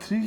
3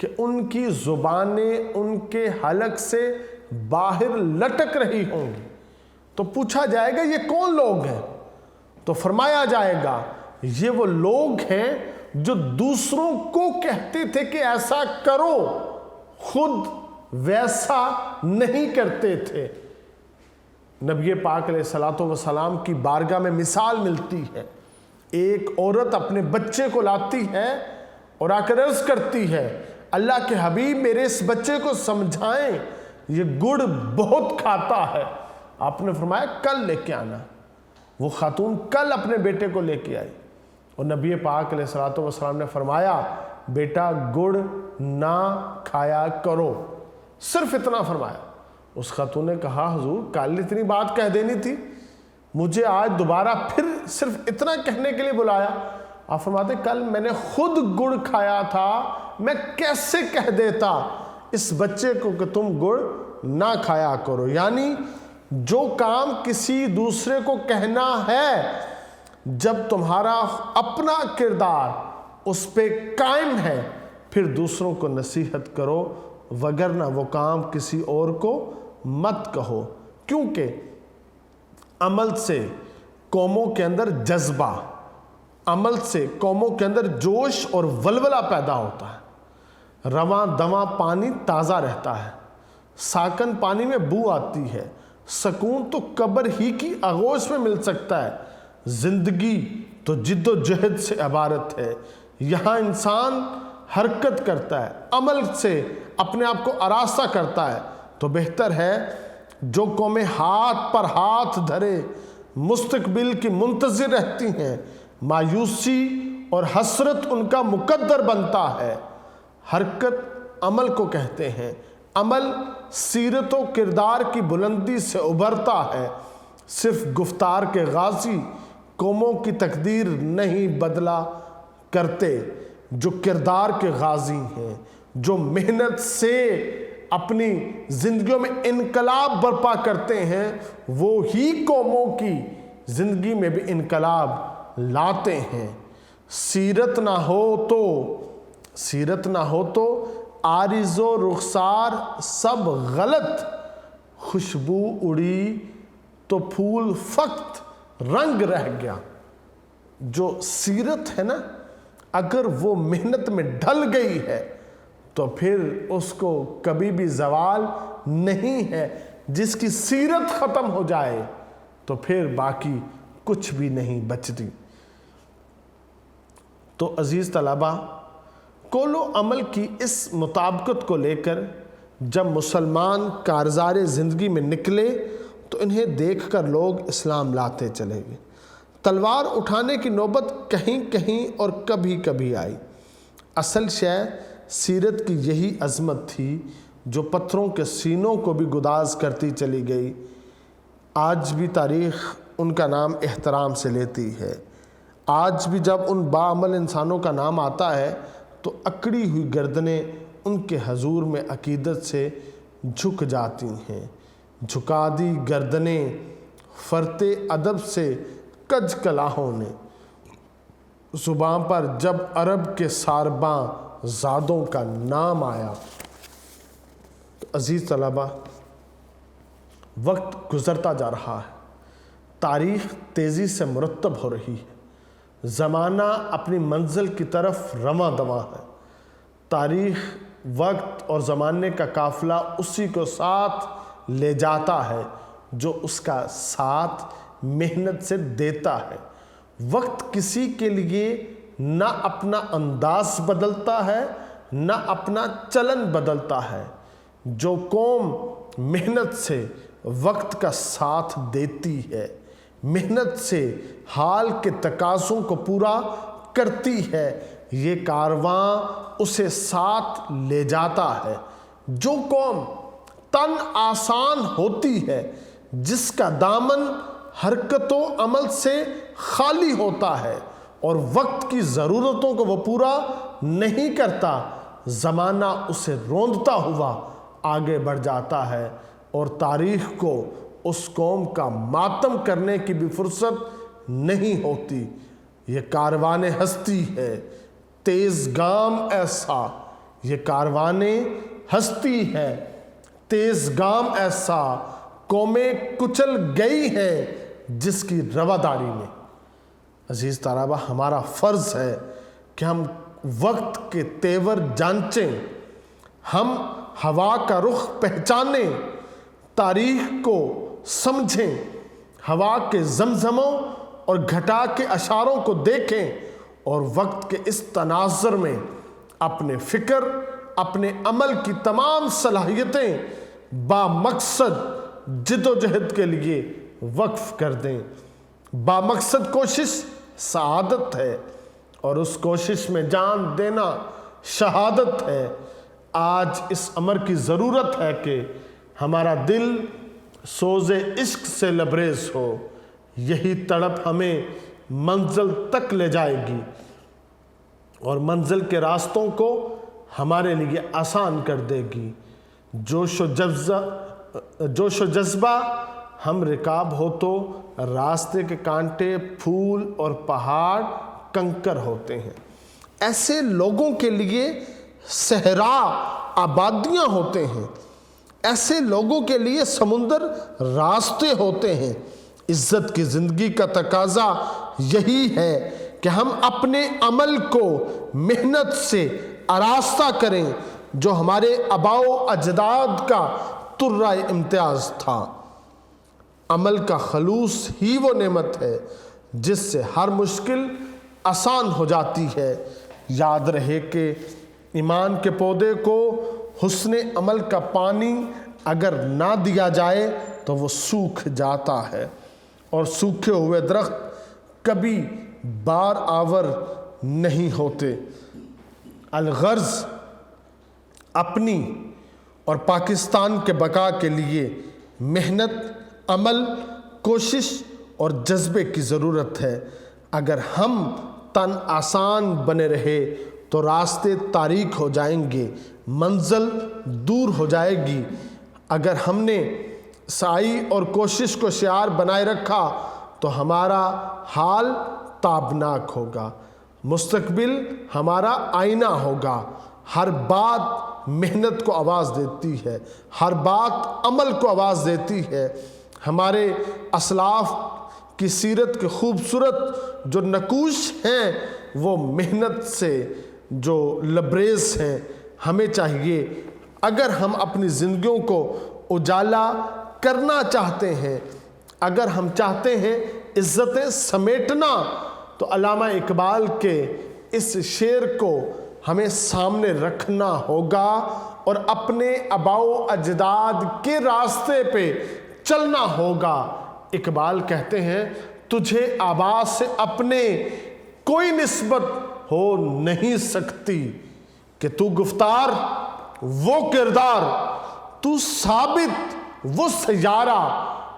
کہ ان کی زبانیں ان کے حلق سے باہر لٹک رہی ہوں گی۔ تو پوچھا جائے گا یہ کون لوگ ہیں؟ تو فرمایا جائے گا یہ وہ لوگ ہیں جو دوسروں کو کہتے تھے کہ ایسا کرو، خود ویسا نہیں کرتے تھے۔ نبی پاک علیہ الصلوۃ والسلام کی بارگاہ میں مثال ملتی ہے، ایک عورت اپنے بچے کو لاتی ہے اور آ کر عرض کرتی ہے اللہ کے حبیب میرے اس بچے کو سمجھائیں، یہ گڑ بہت کھاتا ہے۔ آپ نے فرمایا کل لے کے آنا۔ وہ خاتون کل اپنے بیٹے کو لے کے آئی اور نبی پاک علیہ الصلوۃ والسلام نے فرمایا بیٹا گڑ نہ کھایا کرو، صرف اتنا فرمایا۔ اس خاتون نے کہا حضور کل اتنی بات کہہ دینی تھی، مجھے آج دوبارہ پھر صرف اتنا کہنے کے لیے بلایا۔ آپ فرماتے کل میں نے خود گڑ کھایا تھا، میں کیسے کہہ دیتا اس بچے کو کہ تم گڑ نہ کھایا کرو۔ یعنی جو کام کسی دوسرے کو کہنا ہے، جب تمہارا اپنا کردار اس پہ قائم ہے پھر دوسروں کو نصیحت کرو، وگرنہ وہ کام کسی اور کو مت کہو، کیونکہ عمل سے قوموں کے اندر جذبہ، عمل سے قوموں کے اندر جوش اور ولولہ پیدا ہوتا ہے۔ رواں دواں پانی تازہ رہتا ہے، ساکن پانی میں بو آتی ہے، سکون تو قبر ہی کی آغوش میں مل سکتا ہے۔ زندگی تو جد و جہد سے عبارت ہے، یہاں انسان حرکت کرتا ہے، عمل سے اپنے آپ کو آراستہ کرتا ہے۔ تو بہتر ہے جو قومیں ہاتھ پر ہاتھ دھرے مستقبل کی منتظر رہتی ہیں، مایوسی اور حسرت ان کا مقدر بنتا ہے۔ حرکت عمل کو کہتے ہیں، عمل سیرت و کردار کی بلندی سے ابھرتا ہے۔ صرف گفتار کے غازی قوموں کی تقدیر نہیں بدلا کرتے، جو کردار کے غازی ہیں، جو محنت سے اپنی زندگیوں میں انقلاب برپا کرتے ہیں، وہ ہی قوموں کی زندگی میں بھی انقلاب لاتے ہیں۔ سیرت نہ ہو تو عارض و رخسار سب غلط، خوشبو اڑی تو پھول فقط رنگ رہ گیا۔ جو سیرت ہے نا، اگر وہ محنت میں ڈھل گئی ہے تو پھر اس کو کبھی بھی زوال نہیں ہے۔ جس کی سیرت ختم ہو جائے تو پھر باقی کچھ بھی نہیں بچتی۔ تو عزیز طلبہ، قول و عمل کی اس مطابقت کو لے کر جب مسلمان کارزار زندگی میں نکلے تو انہیں دیکھ کر لوگ اسلام لاتے چلے گئے۔ تلوار اٹھانے کی نوبت کہیں کہیں اور کبھی کبھی آئی۔ اصل شے سیرت کی یہی عظمت تھی جو پتھروں کے سینوں کو بھی گداز کرتی چلی گئی۔ آج بھی تاریخ ان کا نام احترام سے لیتی ہے۔ آج بھی جب ان باعمل انسانوں کا نام آتا ہے تو اکڑی ہوئی گردنیں ان کے حضور میں عقیدت سے جھک جاتی ہیں۔ جھکا دی گردنیں فرتے ادب سے کج کلاہوں نے، زباں پر جب عرب کے سارباں زادوں کا نام آیا۔ تو عزیز طلبہ، وقت گزرتا جا رہا ہے، تاریخ تیزی سے مرتب ہو رہی ہے، زمانہ اپنی منزل کی طرف رواں دواں ہے۔ تاریخ، وقت اور زمانے کا قافلہ اسی کو ساتھ لے جاتا ہے جو اس کا ساتھ محنت سے دیتا ہے۔ وقت کسی کے لیے نہ اپنا انداز بدلتا ہے نہ اپنا چلن بدلتا ہے۔ جو قوم محنت سے وقت کا ساتھ دیتی ہے، محنت سے حال کے تقاضوں کو پورا کرتی ہے، یہ کارواں اسے ساتھ لے جاتا ہے۔ جو قوم تن آسان ہوتی ہے، جس کا دامن حرکت و عمل سے خالی ہوتا ہے اور وقت کی ضرورتوں کو وہ پورا نہیں کرتا، زمانہ اسے روندتا ہوا آگے بڑھ جاتا ہے اور تاریخ کو اس قوم کا ماتم کرنے کی بھی فرصت نہیں ہوتی۔ یہ کاروان ہستی ہے، تیز گام ایسا یہ کاروان ہستی ہے، تیز گام ایسا قومیں کچل گئی ہیں جس کی رواداری میں۔ عزیز طلبہ، ہمارا فرض ہے کہ ہم وقت کے تیور جانچیں، ہم ہوا کا رخ پہچانیں، تاریخ کو سمجھیں، ہوا کے زمزموں اور گھٹا کے اشاروں کو دیکھیں اور وقت کے اس تناظر میں اپنے فکر، اپنے عمل کی تمام صلاحیتیں بامقصد جد و جہد کے لیے وقف کر دیں۔ بامقصد کوشش سعادت ہے اور اس کوشش میں جان دینا شہادت ہے۔ آج اس امر کی ضرورت ہے کہ ہمارا دل سوز عشق سے لبریز ہو، یہی تڑپ ہمیں منزل تک لے جائے گی اور منزل کے راستوں کو ہمارے لیے آسان کر دے گی۔ جوش و جذبہ ہم رکاب ہو تو راستے کے کانٹے پھول اور پہاڑ کنکر ہوتے ہیں۔ ایسے لوگوں کے لیے صحرا آبادیاں ہوتے ہیں، ایسے لوگوں کے لیے سمندر راستے ہوتے ہیں۔ عزت کی زندگی کا تقاضا یہی ہے کہ ہم اپنے عمل کو محنت سے آراستہ کریں جو ہمارے آباء و اجداد کا ترہ امتیاز تھا۔ عمل کا خلوص ہی وہ نعمت ہے جس سے ہر مشکل آسان ہو جاتی ہے۔ یاد رہے کہ ایمان کے پودے کو حسن عمل کا پانی اگر نہ دیا جائے تو وہ سوکھ جاتا ہے، اور سوکھے ہوئے درخت کبھی بار آور نہیں ہوتے۔ الغرض اپنی اور پاکستان کے بقا کے لیے محنت، عمل، کوشش اور جذبے کی ضرورت ہے۔ اگر ہم تن آسان بنے رہے تو راستے تاریک ہو جائیں گے، منزل دور ہو جائے گی۔ اگر ہم نے سعی اور کوشش کو شعار بنائے رکھا تو ہمارا حال تابناک ہوگا، مستقبل ہمارا آئینہ ہوگا۔ ہر بات محنت کو آواز دیتی ہے، ہر بات عمل کو آواز دیتی ہے۔ ہمارے اسلاف کی سیرت کے خوبصورت جو نقوش ہیں وہ محنت سے جو لبریز ہیں۔ ہمیں چاہیے اگر ہم اپنی زندگیوں کو اجالا کرنا چاہتے ہیں، اگر ہم چاہتے ہیں عزتیں سمیٹنا، تو علامہ اقبال کے اس شعر کو ہمیں سامنے رکھنا ہوگا اور اپنے آباء و اجداد کے راستے پہ چلنا ہوگا۔ اقبال کہتے ہیں تجھے آبا سے اپنے کوئی نسبت ہو نہیں سکتی کہ تو گفتار وہ کردار، تو ثابت وہ سیارہ۔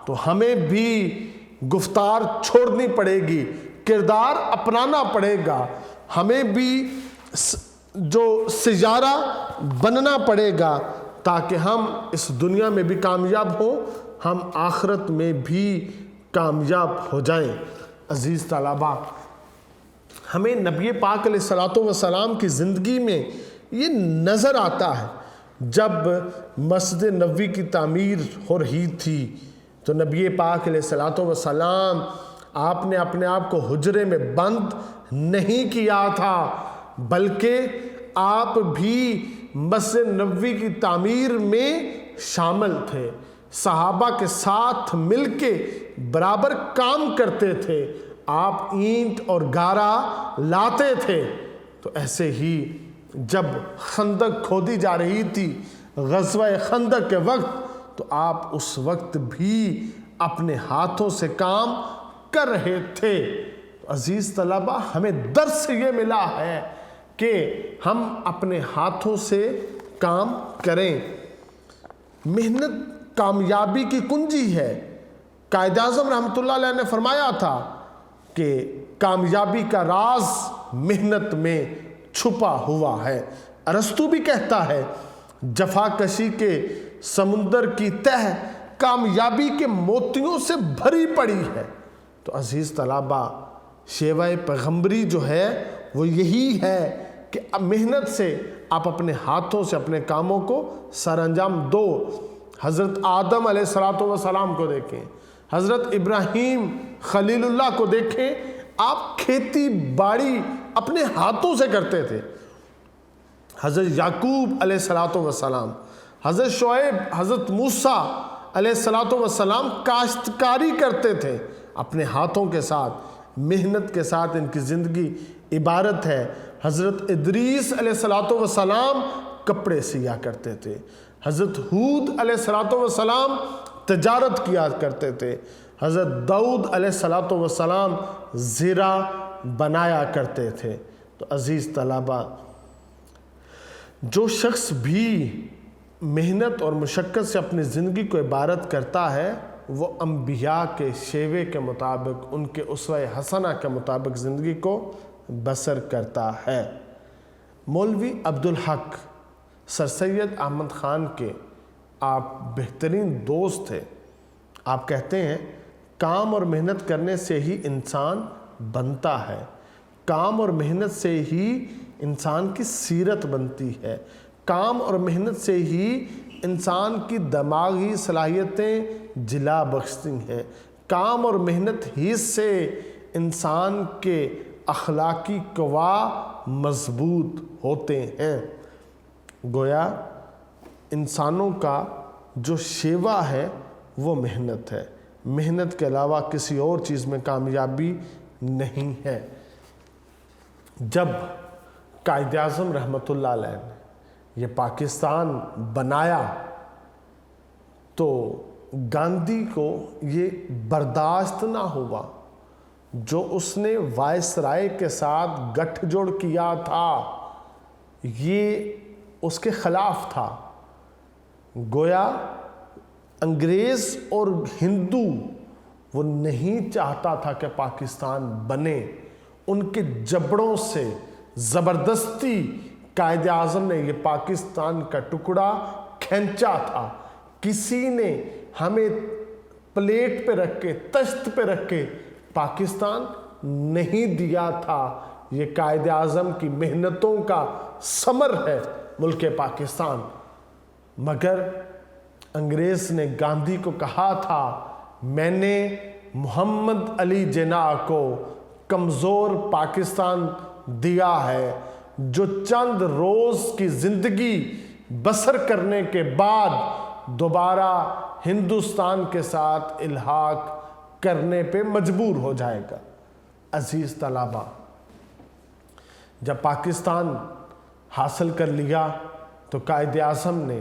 تو ہمیں بھی گفتار چھوڑنی پڑے گی، کردار اپنانا پڑے گا، ہمیں بھی جو سیارہ بننا پڑے گا تاکہ ہم اس دنیا میں بھی کامیاب ہوں، ہم آخرت میں بھی کامیاب ہو جائیں۔ عزیز طلبہ، ہمیں نبی پاک علیہ الصلوۃ والسلام کی زندگی میں یہ نظر آتا ہے۔ جب مسجد نبوی کی تعمیر ہو رہی تھی تو نبی پاک علیہ الصلوۃ والسلام آپ نے اپنے آپ کو حجرے میں بند نہیں کیا تھا، بلکہ آپ بھی مسجد نبوی کی تعمیر میں شامل تھے، صحابہ کے ساتھ مل کے برابر کام کرتے تھے۔ آپ اینٹ اور گارا لاتے تھے۔ تو ایسے ہی جب خندق کھودی جا رہی تھی، غزوہ خندق کے وقت، تو آپ اس وقت بھی اپنے ہاتھوں سے کام کر رہے تھے۔ عزیز طلبہ، ہمیں درس یہ ملا ہے کہ ہم اپنے ہاتھوں سے کام کریں۔ محنت کامیابی کی کنجی ہے۔ قائد اعظم رحمۃ اللہ علیہ نے فرمایا تھا کہ کامیابی کا راز محنت میں چھپا ہوا ہے۔ ارسطو بھی کہتا ہے جفا کشی کے سمندر کی تہ کامیابی کے موتیوں سے بھری پڑی ہے۔ تو عزیز طلبہ، شیوہ پیغمبری جو ہے وہ یہی ہے کہ محنت سے آپ اپنے ہاتھوں سے اپنے کاموں کو سر انجام دو۔ حضرت آدم علیہ السلام کو دیکھیں، حضرت ابراہیم خلیل اللہ کو دیکھیں، آپ کھیتی باڑی اپنے ہاتھوں سے کرتے تھے۔ حضرت یعقوب علیہ السلام، حضرت شعیب، حضرت موسیٰ علیہ السلام کاشتکاری کرتے تھے اپنے ہاتھوں کے ساتھ، محنت کے ساتھ ان کی زندگی عبارت ہے۔ حضرت ادریس علیہ السلام کپڑے سیا کرتے تھے۔ حضرت ہود علیہ السلام تجارت کیا کرتے تھے۔ حضرت داؤد علیہ السلام زرع بنایا کرتے تھے۔ تو عزیز طلبہ، جو شخص بھی محنت اور مشقت سے اپنی زندگی کو عبارت کرتا ہے، وہ انبیاء کے شیوے کے مطابق، ان کے اسوہ حسنہ کے مطابق زندگی کو بسر کرتا ہے۔ مولوی عبدالحق سر سید احمد خان کے آپ بہترین دوست تھے۔ آپ کہتے ہیں کام اور محنت کرنے سے ہی انسان بنتا ہے، کام اور محنت سے ہی انسان کی سیرت بنتی ہے، کام اور محنت سے ہی انسان کی دماغی صلاحیتیں جلا بخشتی ہیں، کام اور محنت ہی سے انسان کے اخلاقی قوا مضبوط ہوتے ہیں۔ گویا انسانوں کا جو شیوا ہے وہ محنت ہے، محنت کے علاوہ کسی اور چیز میں کامیابی نہیں ہے۔ جب قائد اعظم رحمۃ اللہ علیہ نے یہ پاکستان بنایا تو گاندھی کو یہ برداشت نہ ہوا، جو اس نے وائس رائے کے ساتھ گٹھ جوڑ کیا تھا یہ اس کے خلاف تھا۔ گویا انگریز اور ہندو وہ نہیں چاہتا تھا کہ پاکستان بنے، ان کے جبڑوں سے زبردستی قائد اعظم نے یہ پاکستان کا ٹکڑا کھینچا تھا۔ کسی نے ہمیں پلیٹ پہ رکھ کے، تشت پہ رکھ کے پاکستان نہیں دیا تھا۔ یہ قائد اعظم کی محنتوں کا ثمر ہے ملک پاکستان۔ مگر انگریز نے گاندھی کو کہا تھا، میں نے محمد علی جناح کو کمزور پاکستان دیا ہے، جو چند روز کی زندگی بسر کرنے کے بعد دوبارہ ہندوستان کے ساتھ الحاق کرنے پہ مجبور ہو جائے گا۔ عزیز طلبہ، جب پاکستان حاصل کر لیا تو قائد اعظم نے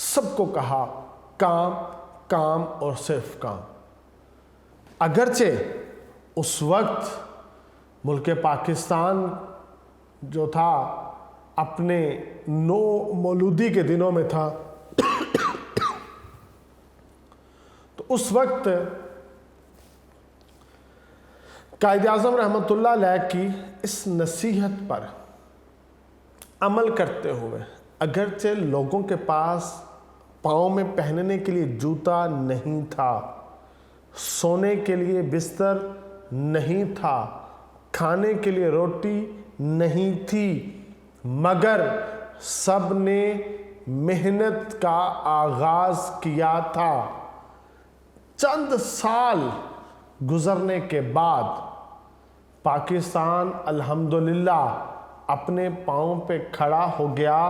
سب کو کہا کام، کام اور صرف کام۔ اگرچہ اس وقت ملک پاکستان جو تھا اپنے نو مولودی کے دنوں میں تھا، تو اس وقت قائد اعظم رحمۃ اللہ علیہ کی اس نصیحت پر عمل کرتے ہوئے، اگرچہ لوگوں کے پاس پاؤں میں پہننے کے لیے جوتا نہیں تھا، سونے کے لیے بستر نہیں تھا، کھانے کے لیے روٹی نہیں تھی، مگر سب نے محنت کا آغاز کیا تھا۔ چند سال گزرنے کے بعد پاکستان الحمدللہ اپنے پاؤں پہ کھڑا ہو گیا،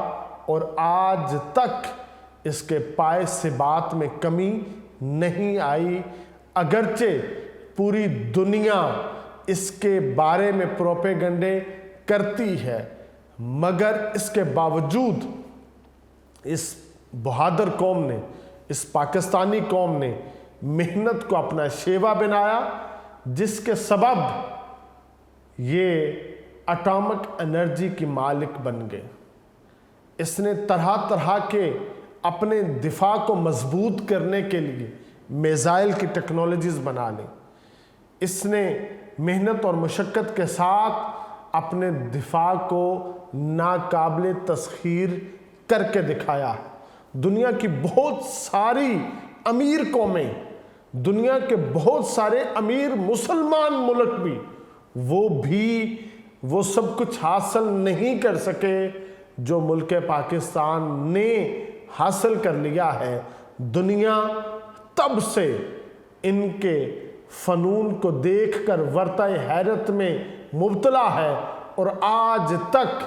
اور آج تک اس کے پائے ثبات میں کمی نہیں آئی۔ اگرچہ پوری دنیا اس کے بارے میں پروپیگنڈے کرتی ہے، مگر اس کے باوجود اس بہادر قوم نے، اس پاکستانی قوم نے محنت کو اپنا شیوا بنایا، جس کے سبب یہ اٹامک انرجی کی مالک بن گئے۔ اس نے طرح طرح کے اپنے دفاع کو مضبوط کرنے کے لیے میزائل کی ٹیکنالوجیز بنا لی۔ اس نے محنت اور مشقت کے ساتھ اپنے دفاع کو ناقابل تسخیر کر کے دکھایا۔ دنیا کی بہت ساری امیر قومیں، دنیا کے بہت سارے امیر مسلمان ملک بھی وہ سب کچھ حاصل نہیں کر سکے جو ملک پاکستان نے حاصل کر لیا ہے، دنیا تب سے ان کے فنون کو دیکھ کر ورطہ حیرت میں مبتلا ہے، اور آج تک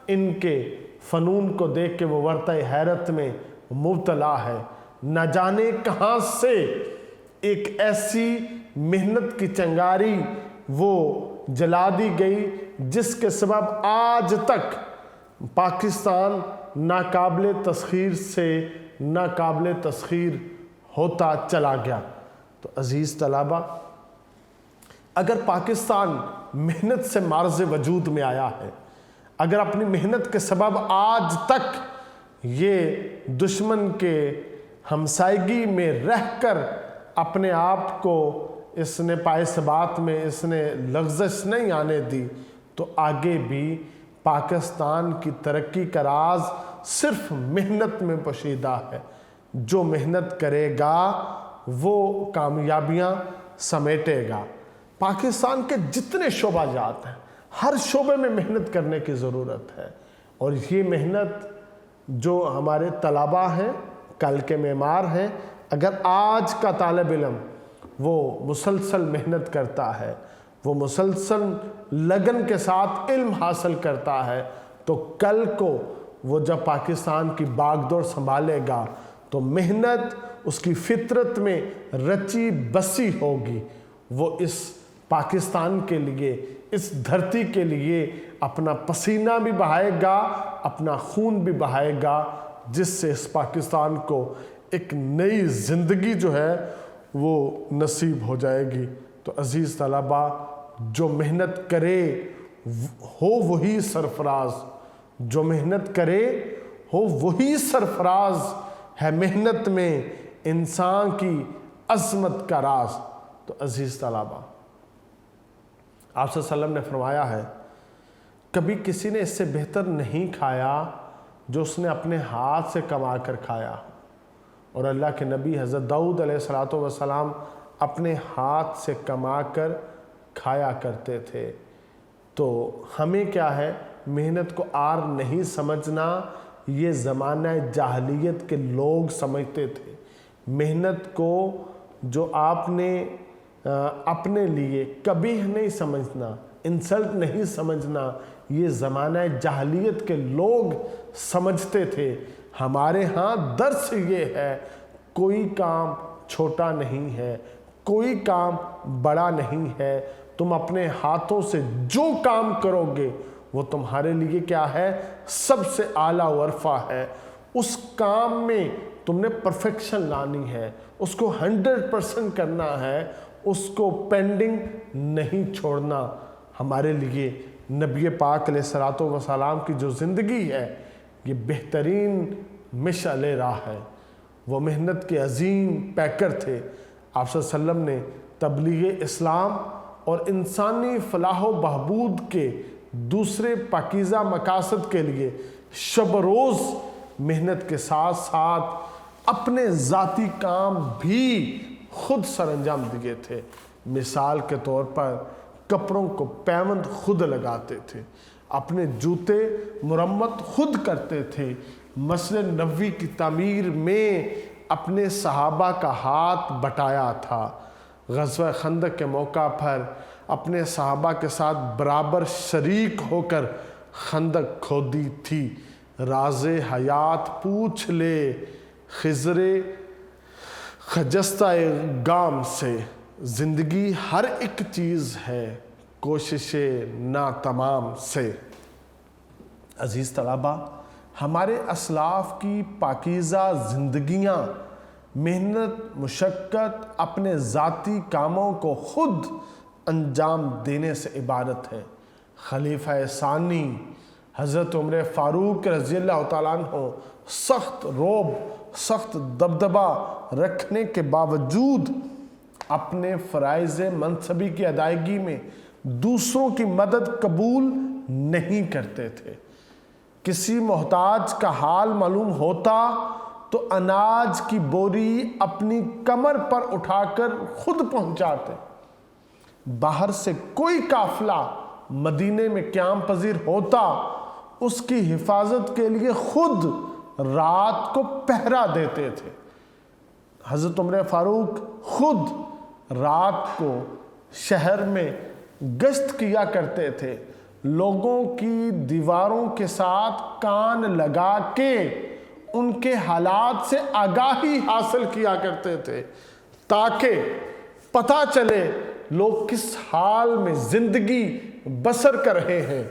ان کے فنون کو دیکھ کے وہ ورطہ حیرت میں مبتلا ہے۔ نہ جانے کہاں سے ایک ایسی محنت کی چنگاری وہ جلا دی گئی جس کے سبب آج تک پاکستان ناقابل تسخیر سے ناقابل تسخیر ہوتا چلا گیا۔ تو عزیز طلبہ، اگر پاکستان محنت سے معرض وجود میں آیا ہے، اگر اپنی محنت کے سبب آج تک یہ دشمن کے ہمسائیگی میں رہ کر اپنے آپ کو اس نے پائے ثبات میں اس نے لغزش نہیں آنے دی، تو آگے بھی پاکستان کی ترقی کا راز صرف محنت میں پوشیدہ ہے۔ جو محنت کرے گا وہ کامیابیاں سمیٹے گا۔ پاکستان کے جتنے شعبہ جات ہیں، ہر شعبے میں محنت کرنے کی ضرورت ہے، اور یہ محنت جو ہمارے طلبہ ہیں، کل کے معمار ہیں، اگر آج کا طالب علم وہ مسلسل محنت کرتا ہے، وہ مسلسل لگن کے ساتھ علم حاصل کرتا ہے، تو کل کو وہ جب پاکستان کی باغ دوڑ سنبھالے گا تو محنت اس کی فطرت میں رچی بسی ہوگی۔ وہ اس پاکستان کے لیے، اس دھرتی کے لیے اپنا پسینہ بھی بہائے گا، اپنا خون بھی بہائے گا، جس سے اس پاکستان کو ایک نئی زندگی جو ہے وہ نصیب ہو جائے گی۔ تو عزیز طلبہ، جو محنت کرے ہو وہی سرفراز، جو محنت کرے ہو وہی سرفراز ہے، محنت میں انسان کی عظمت کا راز۔ تو عزیز طلبہ، آپ صلی اللہ علیہ وسلم نے فرمایا ہے، کبھی کسی نے اس سے بہتر نہیں کھایا جو اس نے اپنے ہاتھ سے کما کر کھایا۔ اور اللہ کے نبی حضرت داؤد علیہ السلام اپنے ہاتھ سے کما کر کھایا کرتے تھے۔ تو ہمیں کیا ہے، محنت کو آر نہیں سمجھنا۔ یہ زمانہ جاہلیت کے لوگ سمجھتے تھے۔ محنت کو جو آپ نے اپنے لیے کبھی نہیں سمجھنا، انسلٹ نہیں سمجھنا، یہ زمانہ جاہلیت کے لوگ سمجھتے تھے۔ ہمارے ہاں درس یہ ہے، کوئی کام چھوٹا نہیں ہے، کوئی کام بڑا نہیں ہے۔ تم اپنے ہاتھوں سے جو کام کرو گے وہ تمہارے لیے کیا ہے، سب سے اعلیٰ ورفہ ہے۔ اس کام میں تم نے پرفیکشن لانی ہے، اس کو 100% کرنا ہے، اس کو پینڈنگ نہیں چھوڑنا۔ ہمارے لیے نبی پاک علیہ السلام کی جو زندگی ہے، یہ بہترین مشعل راہ ہے۔ وہ محنت کے عظیم پیکر تھے۔ آپ صلی اللہ علیہ وسلم نے تبلیغ اسلام اور انسانی فلاح و بہبود کے دوسرے پاکیزہ مقاصد کے لیے شب روز محنت کے ساتھ ساتھ اپنے ذاتی کام بھی خود سر انجام دیے تھے۔ مثال کے طور پر کپڑوں کو پیوند خود لگاتے تھے، اپنے جوتے مرمت خود کرتے تھے، مسجد نبوی کی تعمیر میں اپنے صحابہ کا ہاتھ بٹایا تھا، غزوہ خندق کے موقع پر اپنے صحابہ کے ساتھ برابر شریک ہو کر خندق کھودی تھی۔ راز حیات پوچھ لے خضر خجستہ گام سے، زندگی ہر ایک چیز ہے کوشش ناتمام سے۔ عزیز طلبہ، ہمارے اسلاف کی پاکیزہ زندگیاں محنت، مشقت، اپنے ذاتی کاموں کو خود انجام دینے سے عبارت ہے۔ خلیفہ ثانی حضرت عمر فاروق رضی اللہ تعالیٰ عنہ سخت رعب، سخت دبدبہ رکھنے کے باوجود اپنے فرائض منصبی کی ادائیگی میں دوسروں کی مدد قبول نہیں کرتے تھے۔ کسی محتاج کا حال معلوم ہوتا تو اناج کی بوری اپنی کمر پر اٹھا کر خود پہنچاتے۔ باہر سے کوئی قافلہ مدینے میں قیام پذیر ہوتا اس کی حفاظت کے لیے خود رات کو پہرا دیتے تھے۔ حضرت عمر فاروق خود رات کو شہر میں گشت کیا کرتے تھے، لوگوں کی دیواروں کے ساتھ کان لگا کے ان کے حالات سے آگاہی حاصل کیا کرتے تھے تاکہ پتہ چلے لوگ کس حال میں زندگی بسر کر رہے ہیں۔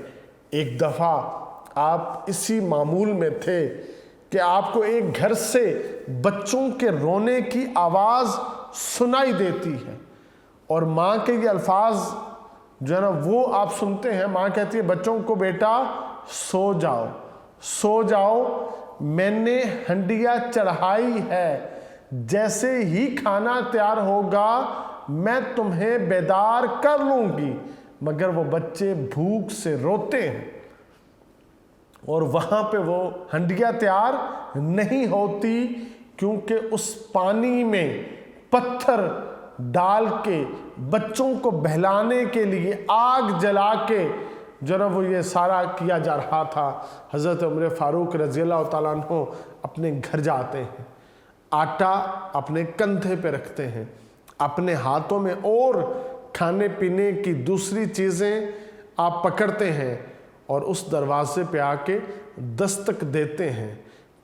ایک دفعہ آپ اسی معمول میں تھے کہ آپ کو ایک گھر سے بچوں کے رونے کی آواز سنائی دیتی ہے، اور ماں کے یہ الفاظ جو ہے نا وہ آپ سنتے ہیں، ماں کہتی ہے بچوں کو بیٹا سو جاؤ سو جاؤ، میں نے ہنڈیا چڑھائی ہے، جیسے ہی کھانا تیار ہوگا میں تمہیں بیدار کر لوں گی۔ مگر وہ بچے بھوک سے روتے ہیں اور وہاں پہ وہ ہنڈیا تیار نہیں ہوتی، کیونکہ اس پانی میں پتھر ڈال کے بچوں کو بہلانے کے لیے آگ جلا کے جو نا وہ یہ سارا کیا جا رہا تھا۔ حضرت عمر فاروق رضی اللہ تعالیٰ عنہ اپنے گھر جاتے ہیں، آٹا اپنے کندھے پہ رکھتے ہیں، اپنے ہاتھوں میں اور کھانے پینے کی دوسری چیزیں آپ پکڑتے ہیں اور اس دروازے پہ آ کے دستک دیتے ہیں۔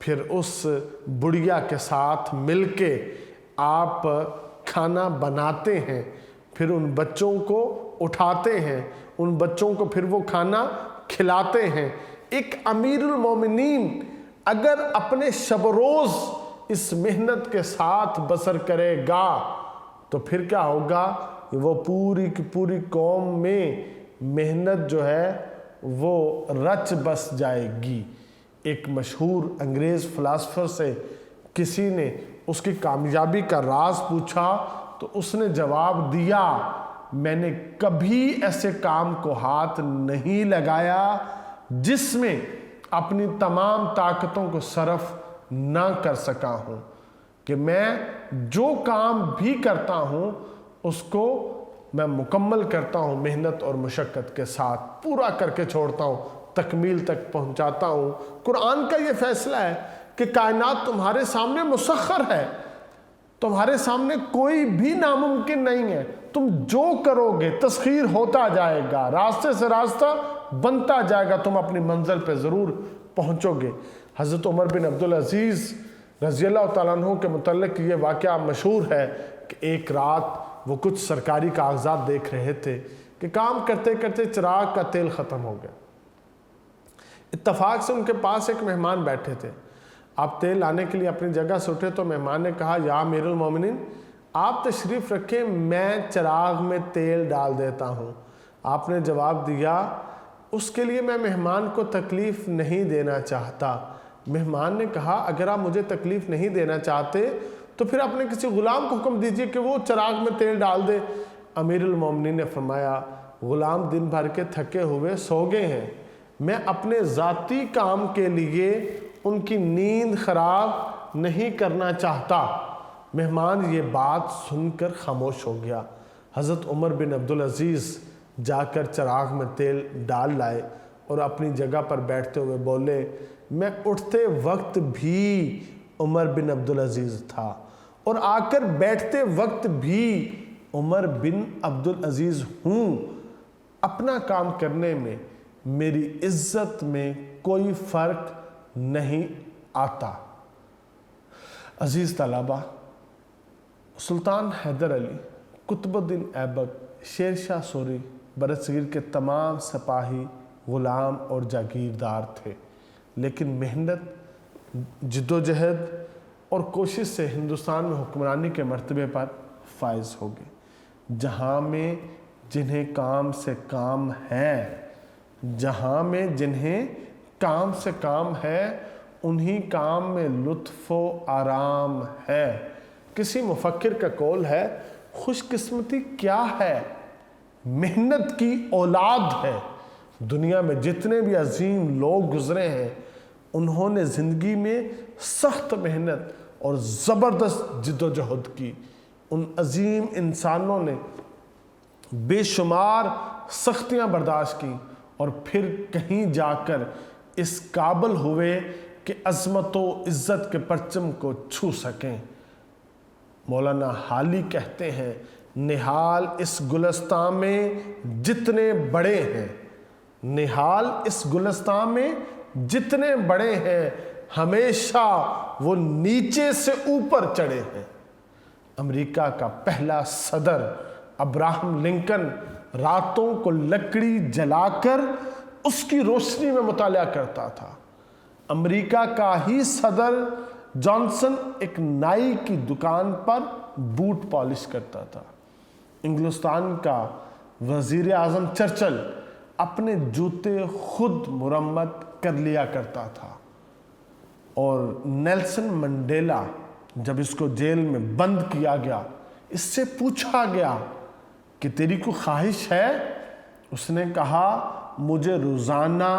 پھر اس بڑھیا کے ساتھ مل کے آپ کھانا بناتے ہیں، پھر ان بچوں کو اٹھاتے ہیں، ان بچوں کو پھر وہ کھانا کھلاتے ہیں۔ ایک امیر المومنین اگر اپنے شب و روز اس محنت کے ساتھ بسر کرے گا تو پھر کیا ہوگا، وہ پوری کی پوری قوم میں محنت جو ہے وہ رچ بس جائے گی۔ ایک مشہور انگریز فلاسفر سے کسی نے اس کی کامیابی کا راز پوچھا تو اس نے جواب دیا، میں نے کبھی ایسے کام کو ہاتھ نہیں لگایا جس میں اپنی تمام طاقتوں کو صرف نہ کر سکا ہوں، کہ میں جو کام بھی کرتا ہوں اس کو میں مکمل کرتا ہوں، محنت اور مشقت کے ساتھ پورا کر کے چھوڑتا ہوں، تکمیل تک پہنچاتا ہوں۔ قرآن کا یہ فیصلہ ہے کہ کائنات تمہارے سامنے مسخر ہے، تمہارے سامنے کوئی بھی ناممکن نہیں ہے، تم جو کرو گے تسخیر ہوتا جائے گا، راستے سے راستہ بنتا جائے گا، تم اپنی منزل پہ ضرور پہنچو گے۔ حضرت عمر بن عبدالعزیز رضی اللہ تعالیٰ عنہ کے متعلق یہ واقعہ مشہور ہے کہ ایک رات وہ کچھ سرکاری کاغذات دیکھ رہے تھے کہ کام کرتے کرتے چراغ کا تیل ختم ہو گیا۔ اتفاق سے ان کے پاس ایک مہمان بیٹھے تھے، آپ تیل لانے کے لیے اپنی جگہ سے اٹھے تو مہمان نے کہا، یا امیر المومنین آپ تشریف رکھیں، میں چراغ میں تیل ڈال دیتا ہوں۔ آپ نے جواب دیا، اس کے لیے میں مہمان کو تکلیف نہیں دینا چاہتا۔ مہمان نے کہا، اگر آپ مجھے تکلیف نہیں دینا چاہتے تو پھر اپنے کسی غلام کو حکم دیجئے کہ وہ چراغ میں تیل ڈال دے۔ امیر المومنین نے فرمایا، غلام دن بھر کے تھکے ہوئے سو گئے ہیں، میں اپنے ذاتی کام کے لیے ان کی نیند خراب نہیں کرنا چاہتا۔ مہمان یہ بات سن کر خاموش ہو گیا۔ حضرت عمر بن عبدالعزیز جا کر چراغ میں تیل ڈال لائے اور اپنی جگہ پر بیٹھتے ہوئے بولے، میں اٹھتے وقت بھی عمر بن عبدالعزیز تھا اور آ کر بیٹھتے وقت بھی عمر بن عبدالعزیز ہوں، اپنا کام کرنے میں میری عزت میں کوئی فرق نہیں آتا۔ عزیز طلبہ، سلطان حیدر علی، قطب الدین ایبک، شیر شاہ سوری برصغیر کے تمام سپاہی غلام اور جاگیردار تھے، لیکن محنت، جدوجہد اور کوشش سے ہندوستان میں حکمرانی کے مرتبے پر فائز ہو گئے۔ جہاں میں جنہیں کام سے کام ہے، جہاں میں جنہیں کام سے کام ہے، انہی کام میں لطف و آرام ہے۔ کسی مفکر کا قول ہے، خوش قسمتی کیا ہے؟ محنت کی اولاد ہے۔ دنیا میں جتنے بھی عظیم لوگ گزرے ہیں، انہوں نے زندگی میں سخت محنت اور زبردست جدوجہد کی۔ ان عظیم انسانوں نے بے شمار سختیاں برداشت کی اور پھر کہیں جا کر اس قابل ہوئے کہ عظمت و عزت کے پرچم کو چھو سکیں۔ مولانا حالی کہتے ہیں نہال اس گلستان میں جتنے بڑے ہیں، نہال اس گلستان میں جتنے بڑے ہیں، ہمیشہ وہ نیچے سے اوپر چڑھے ہیں۔ امریکہ کا پہلا صدر ابراہم لنکن راتوں کو لکڑی جلا کر اس کی روشنی میں مطالعہ کرتا تھا۔ امریکہ کا ہی صدر جانسن ایک نائی کی دکان پر بوٹ پالش کرتا تھا۔ انگلستان کا وزیر اعظم چرچل اپنے جوتے خود مرمت کر لیا کرتا تھا، اور نیلسن منڈیلا جب اس کو جیل میں بند کیا گیا، اس سے پوچھا گیا کہ تیری کوئی خواہش ہے؟ اس نے کہا مجھے روزانہ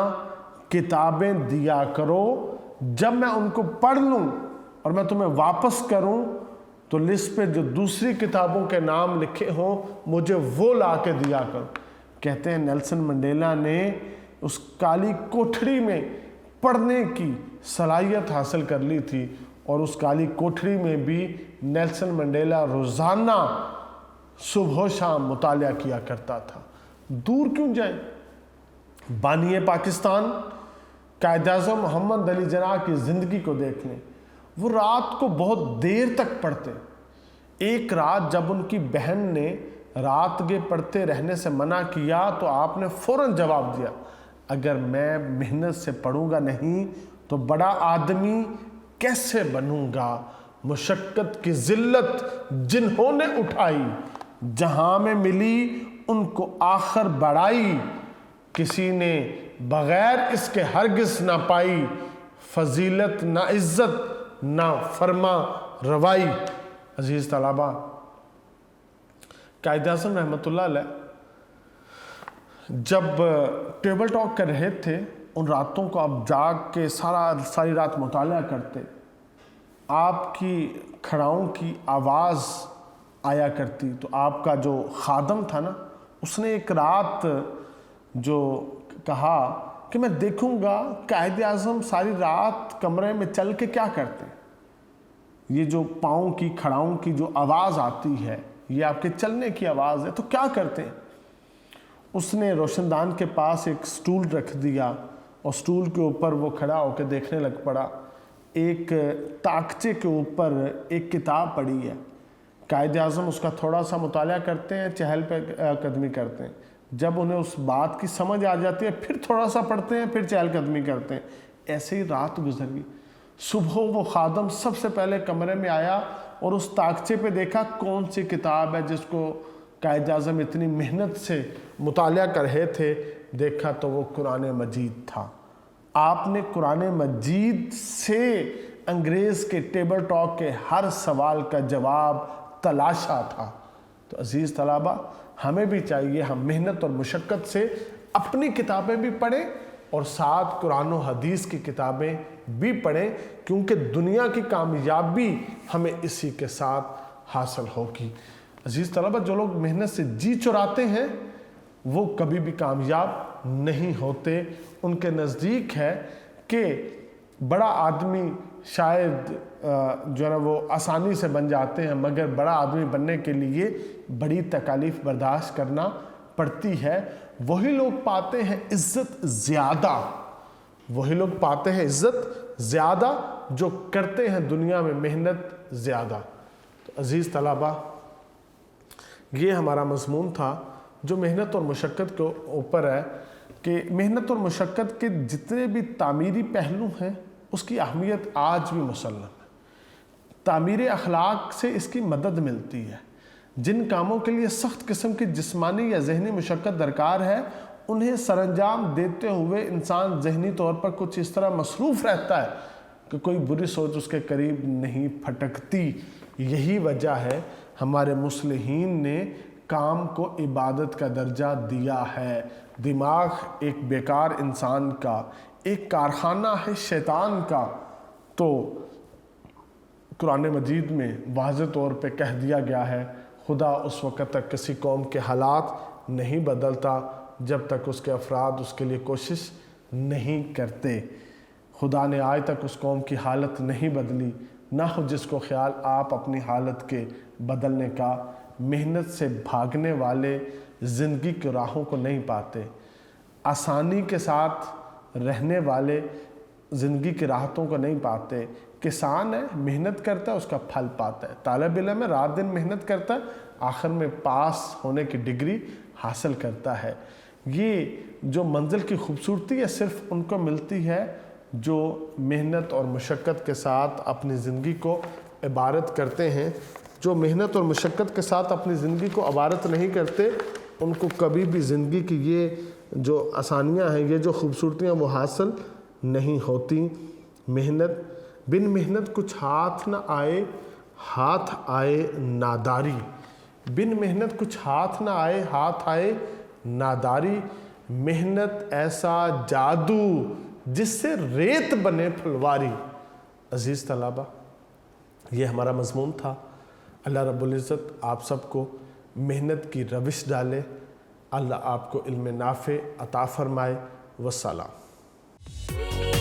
کتابیں دیا کرو، جب میں ان کو پڑھ لوں اور میں تمہیں واپس کروں تو لسٹ پہ جو دوسری کتابوں کے نام لکھے ہوں مجھے وہ لا کے دیا کرو۔ کہتے ہیں نیلسن منڈیلا نے اس کالی کوٹھڑی میں پڑھنے کی صلاحیت حاصل کر لی تھی، اور اس کالی کوٹھڑی میں بھی نیلسن منڈیلا روزانہ صبح و شام مطالعہ کیا کرتا تھا۔ دور کیوں جائیں؟ بانی پاکستان قائد اعظم محمد علی جناح کی زندگی کو دیکھ لیں۔ وہ رات کو بہت دیر تک پڑھتے۔ ایک رات جب ان کی بہن نے رات گے پڑھتے رہنے سے منع کیا تو آپ نے فوراً جواب دیا، اگر میں محنت سے پڑھوں گا نہیں تو بڑا آدمی کیسے بنوں گا؟ مشقت کی ذلت جنہوں نے اٹھائی، جہاں میں ملی ان کو آخر بڑائی، کسی نے بغیر اس کے ہرگز نہ پائی، فضیلت نہ عزت نہ فرما روائی۔ عزیز طلبہ، قائد اعظم رحمۃ اللہ علیہ جب ٹیبل ٹاک کر رہے تھے، ان راتوں کو آپ جاگ کے ساری رات مطالعہ کرتے، آپ کی کھڑاؤں کی آواز آیا کرتی، تو آپ کا جو خادم تھا نا، اس نے ایک رات جو کہا کہ میں دیکھوں گا قائد اعظم ساری رات کمرے میں چل کے کیا کرتے، یہ جو پاؤں کی کھڑاؤں کی جو آواز آتی ہے یہ آپ کے چلنے کی آواز ہے، تو کیا کرتے؟ اس نے روشن دان کے پاس ایک سٹول رکھ دیا اور سٹول کے اوپر وہ کھڑا ہو کے دیکھنے لگ پڑا۔ ایک تاکچے کے اوپر ایک کتاب پڑھی ہے، قائد اعظم اس کا تھوڑا سا مطالعہ کرتے ہیں، چہل قدمی کرتے ہیں، جب انہیں اس بات کی سمجھ آ جاتی ہے پھر تھوڑا سا پڑھتے ہیں، پھر چہل قدمی کرتے ہیں۔ ایسے ہی رات گزر گئی۔ صبح وہ خادم سب سے پہلے کمرے میں آیا اور اس تاکچے پہ دیکھا کون سی کتاب ہے جس کو قائد اعظم اتنی محنت سے مطالعہ کر رہے تھے۔ دیکھا تو وہ قرآن مجید تھا۔ آپ نے قرآن مجید سے انگریز کے ٹیبل ٹاک کے ہر سوال کا جواب تلاشا تھا۔ تو عزیز طلبہ، ہمیں بھی چاہیے ہم محنت اور مشقت سے اپنی کتابیں بھی پڑھیں اور ساتھ قرآن و حدیث کی کتابیں بھی پڑھیں، کیونکہ دنیا کی کامیابی ہمیں اسی کے ساتھ حاصل ہوگی۔ عزیز طلبہ، جو لوگ محنت سے جی چراتے ہیں وہ کبھی بھی کامیاب نہیں ہوتے۔ ان کے نزدیک ہے کہ بڑا آدمی شاید جو ہے نا وہ آسانی سے بن جاتے ہیں، مگر بڑا آدمی بننے کے لیے بڑی تکالیف برداشت کرنا پڑتی ہے۔ وہی لوگ پاتے ہیں عزت زیادہ، وہی لوگ پاتے ہیں عزت زیادہ جو کرتے ہیں دنیا میں محنت زیادہ۔ تو عزیز طلبہ، یہ ہمارا مضمون تھا جو محنت اور مشقت کے اوپر ہے، کہ محنت اور مشقت کے جتنے بھی تعمیری پہلو ہیں اس کی اہمیت آج بھی مسلم ہے۔ تعمیر اخلاق سے اس کی مدد ملتی ہے۔ جن کاموں کے لیے سخت قسم کی جسمانی یا ذہنی مشقت درکار ہے، انہیں سر انجام دیتے ہوئے انسان ذہنی طور پر کچھ اس طرح مصروف رہتا ہے کہ کوئی بری سوچ اس کے قریب نہیں پھٹکتی۔ یہی وجہ ہے ہمارے مصلحین نے کام کو عبادت کا درجہ دیا ہے۔ دماغ ایک بیکار انسان کا ایک کارخانہ ہے شیطان کا۔ تو قرآن مجید میں واضح طور پہ کہہ دیا گیا ہے، خدا اس وقت تک کسی قوم کے حالات نہیں بدلتا جب تک اس کے افراد اس کے لیے کوشش نہیں کرتے۔ خدا نے آج تک اس قوم کی حالت نہیں بدلی، نہ ہو جس کو خیال آپ اپنی حالت کے بدلنے کا۔ محنت سے بھاگنے والے زندگی کے راہوں کو نہیں پاتے، آسانی کے ساتھ رہنے والے زندگی کی راحتوں کو نہیں پاتے۔ کسان ہے، محنت کرتا ہے، اس کا پھل پاتا ہے۔ طالب علم ہے، رات دن محنت کرتا ہے، آخر میں پاس ہونے کی ڈگری حاصل کرتا ہے۔ یہ جو منزل کی خوبصورتی ہے صرف ان کو ملتی ہے جو محنت اور مشقت کے ساتھ اپنی زندگی کو عبارت کرتے ہیں۔ جو محنت اور مشقت کے ساتھ اپنی زندگی کو عبارت نہیں کرتے، ان کو کبھی بھی زندگی کی یہ جو آسانیاں ہیں، یہ جو خوبصورتیاں وہ حاصل نہیں ہوتی۔ بن محنت کچھ ہاتھ نہ آئے، ہاتھ آئے ناداری۔ بن محنت کچھ ہاتھ نہ آئے، ہاتھ آئے ناداری۔ محنت ایسا جادو جس سے ریت بنے پھلواری۔ عزیز طلبہ، یہ ہمارا مضمون تھا۔ اللہ رب العزت آپ سب کو محنت کی روش ڈالے۔ اللہ آپ کو علم نافع عطا فرمائے۔ والسلام۔